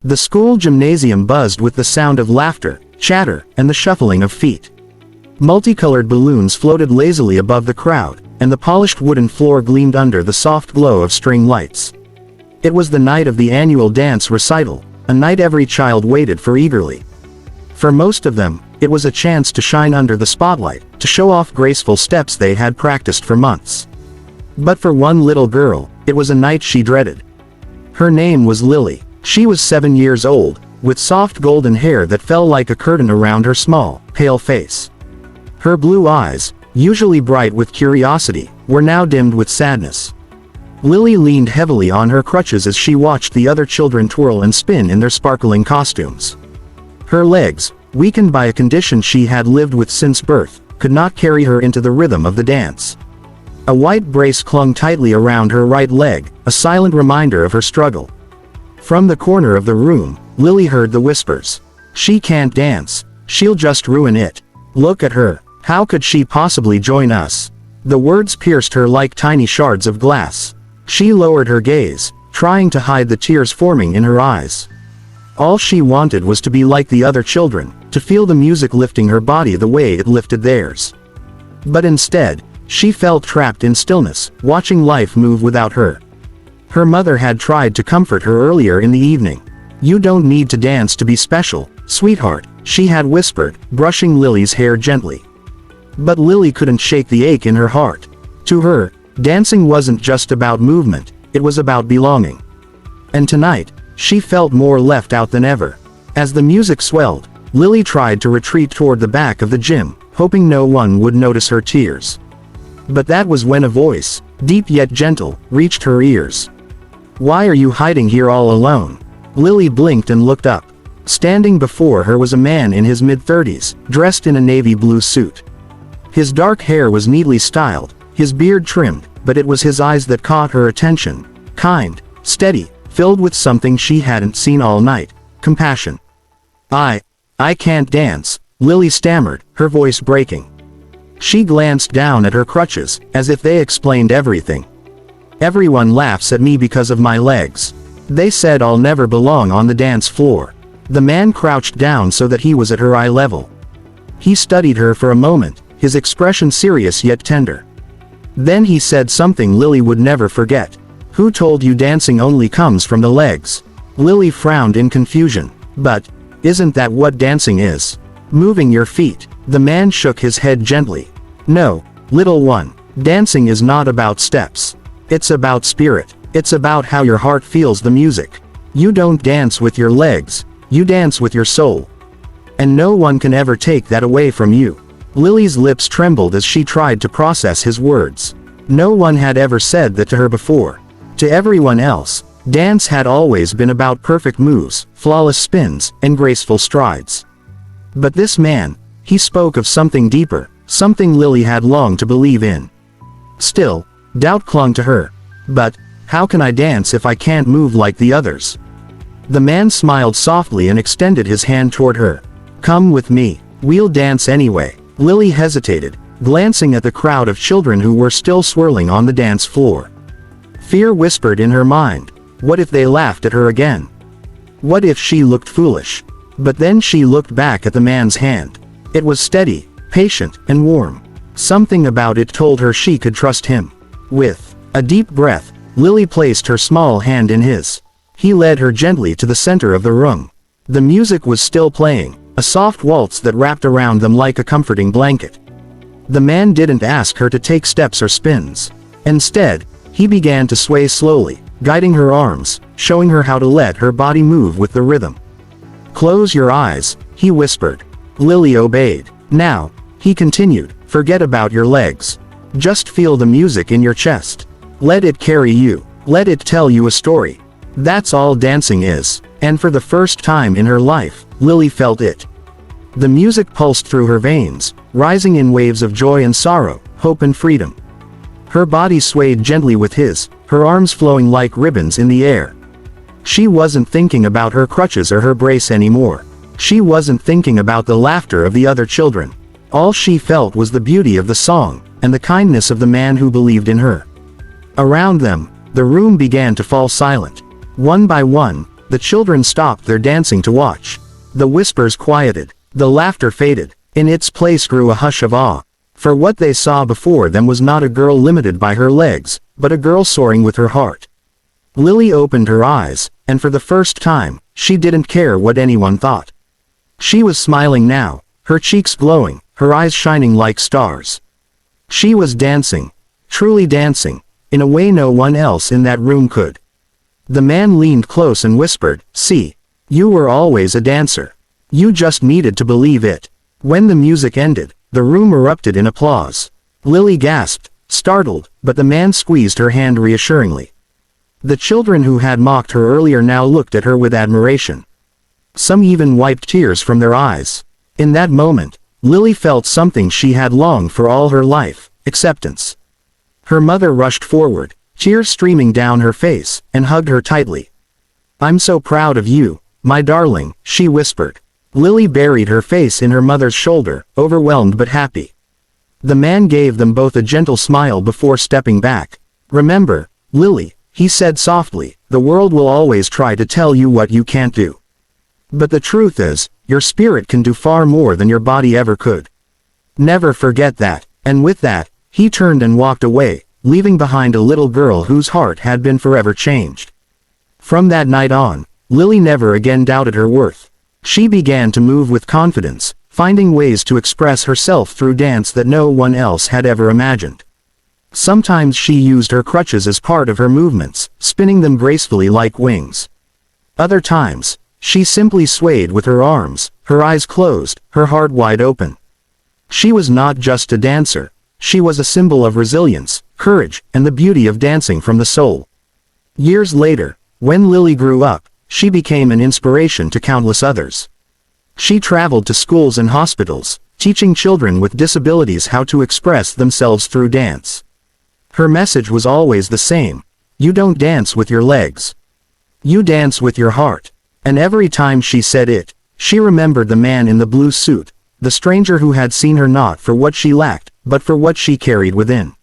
The school gymnasium buzzed with the sound of laughter, chatter, and the shuffling of feet. Multicolored balloons floated lazily above the crowd, and the polished wooden floor gleamed under the soft glow of string lights. It was the night of the annual dance recital, a night every child waited for eagerly. For most of them, it was a chance to shine under the spotlight, to show off graceful steps they had practiced for months. But for one little girl, it was a night she dreaded. Her name was Lily. She was 7 years old, with soft golden hair that fell like a curtain around her small, pale face. Her blue eyes, usually bright with curiosity, were now dimmed with sadness. Lily leaned heavily on her crutches as she watched the other children twirl and spin in their sparkling costumes. Her legs, weakened by a condition she had lived with since birth, could not carry her into the rhythm of the dance. A white brace clung tightly around her right leg, a silent reminder of her struggle. From the corner of the room, Lily heard the whispers. "She can't dance. She'll just ruin it. Look at her. How could she possibly join us?" The words pierced her like tiny shards of glass. She lowered her gaze, trying to hide the tears forming in her eyes. All she wanted was to be like the other children, to feel the music lifting her body the way it lifted theirs. But instead, she felt trapped in stillness, watching life move without her. Her mother had tried to comfort her earlier in the evening. "You don't need to dance to be special, sweetheart," she had whispered, brushing Lily's hair gently. But Lily couldn't shake the ache in her heart. To her, dancing wasn't just about movement, it was about belonging. And tonight, she felt more left out than ever. As the music swelled, Lily tried to retreat toward the back of the gym, hoping no one would notice her tears. But that was when a voice, deep yet gentle, reached her ears. "Why are you hiding here all alone?" Lily blinked and looked up. Standing before her was a man in his mid-30s, dressed in a navy blue suit. His dark hair was neatly styled, his beard trimmed, but it was his eyes that caught her attention. Kind, steady, filled with something she hadn't seen all night, compassion. I can't dance," Lily stammered, her voice breaking. She glanced down at her crutches, as if they explained everything. "Everyone laughs at me because of my legs. They said I'll never belong on the dance floor." The man crouched down so that he was at her eye level. He studied her for a moment, his expression serious yet tender. Then he said something Lily would never forget. "Who told you dancing only comes from the legs?" Lily frowned in confusion. "But, isn't that what dancing is? Moving your feet." The man shook his head gently. "No, little one, dancing is not about steps. It's about spirit. It's about how your heart feels the music. You don't dance with your legs, you dance with your soul. And no one can ever take that away from you." Lily's lips trembled as she tried to process his words. No one had ever said that to her before. To everyone else, dance had always been about perfect moves, flawless spins, and graceful strides. But this man, he spoke of something deeper, something Lily had longed to believe in. Still, doubt clung to her. "But, how can I dance if I can't move like the others?" The man smiled softly and extended his hand toward her. "Come with me. We'll dance anyway." Lily hesitated, glancing at the crowd of children who were still swirling on the dance floor. Fear whispered in her mind. What if they laughed at her again? What if she looked foolish? But then she looked back at the man's hand. It was steady, patient, and warm. Something about it told her she could trust him. With a deep breath, Lily placed her small hand in his. He led her gently to the center of the room. The music was still playing, a soft waltz that wrapped around them like a comforting blanket. The man didn't ask her to take steps or spins. Instead, he began to sway slowly, guiding her arms, showing her how to let her body move with the rhythm. "Close your eyes," he whispered. Lily obeyed. "Now," he continued, "forget about your legs. Just feel the music in your chest. Let it carry you. Let it tell you a story. That's all dancing is." And for the first time in her life, Lily felt it. The music pulsed through her veins, rising in waves of joy and sorrow, hope and freedom. Her body swayed gently with his, her arms flowing like ribbons in the air. She wasn't thinking about her crutches or her brace anymore. She wasn't thinking about the laughter of the other children. All she felt was the beauty of the song, and the kindness of the man who believed in her. Around them, the room began to fall silent. One by one, The children stopped their dancing to watch. The whispers quieted. The laughter faded. In its place grew a hush of awe. For what they saw before them was not a girl limited by her legs, but a girl soaring with her heart. Lily opened her eyes, and for the first time, she didn't care what anyone thought. She was smiling now, her cheeks glowing, her eyes shining like stars. She was dancing, truly dancing, in a way no one else in that room could. The man leaned close and whispered, "See, you were always a dancer. You just needed to believe it." When the music ended, the room erupted in applause. Lily gasped, startled, but the man squeezed her hand reassuringly. The children who had mocked her earlier now looked at her with admiration. Some even wiped tears from their eyes. In that moment, Lily felt something she had longed for all her life: acceptance. Her mother rushed forward, tears streaming down her face, and hugged her tightly. "I'm so proud of you, my darling," she whispered. Lily buried her face in her mother's shoulder, overwhelmed but happy. The man gave them both a gentle smile before stepping back. "Remember, Lily," he said softly, "the world will always try to tell you what you can't do. But the truth is, your spirit can do far more than your body ever could. Never forget that." And with that, he turned and walked away, leaving behind a little girl whose heart had been forever changed. From that night on, Lily never again doubted her worth. She began to move with confidence, finding ways to express herself through dance that no one else had ever imagined. Sometimes she used her crutches as part of her movements, spinning them gracefully like wings. Other times, she simply swayed with her arms, her eyes closed, her heart wide open. She was not just a dancer, she was a symbol of resilience, courage, and the beauty of dancing from the soul. Years later, when Lily grew up, she became an inspiration to countless others. She traveled to schools and hospitals, teaching children with disabilities how to express themselves through dance. Her message was always the same: you don't dance with your legs. You dance with your heart. And every time she said it, she remembered the man in the blue suit, the stranger who had seen her not for what she lacked, but for what she carried within.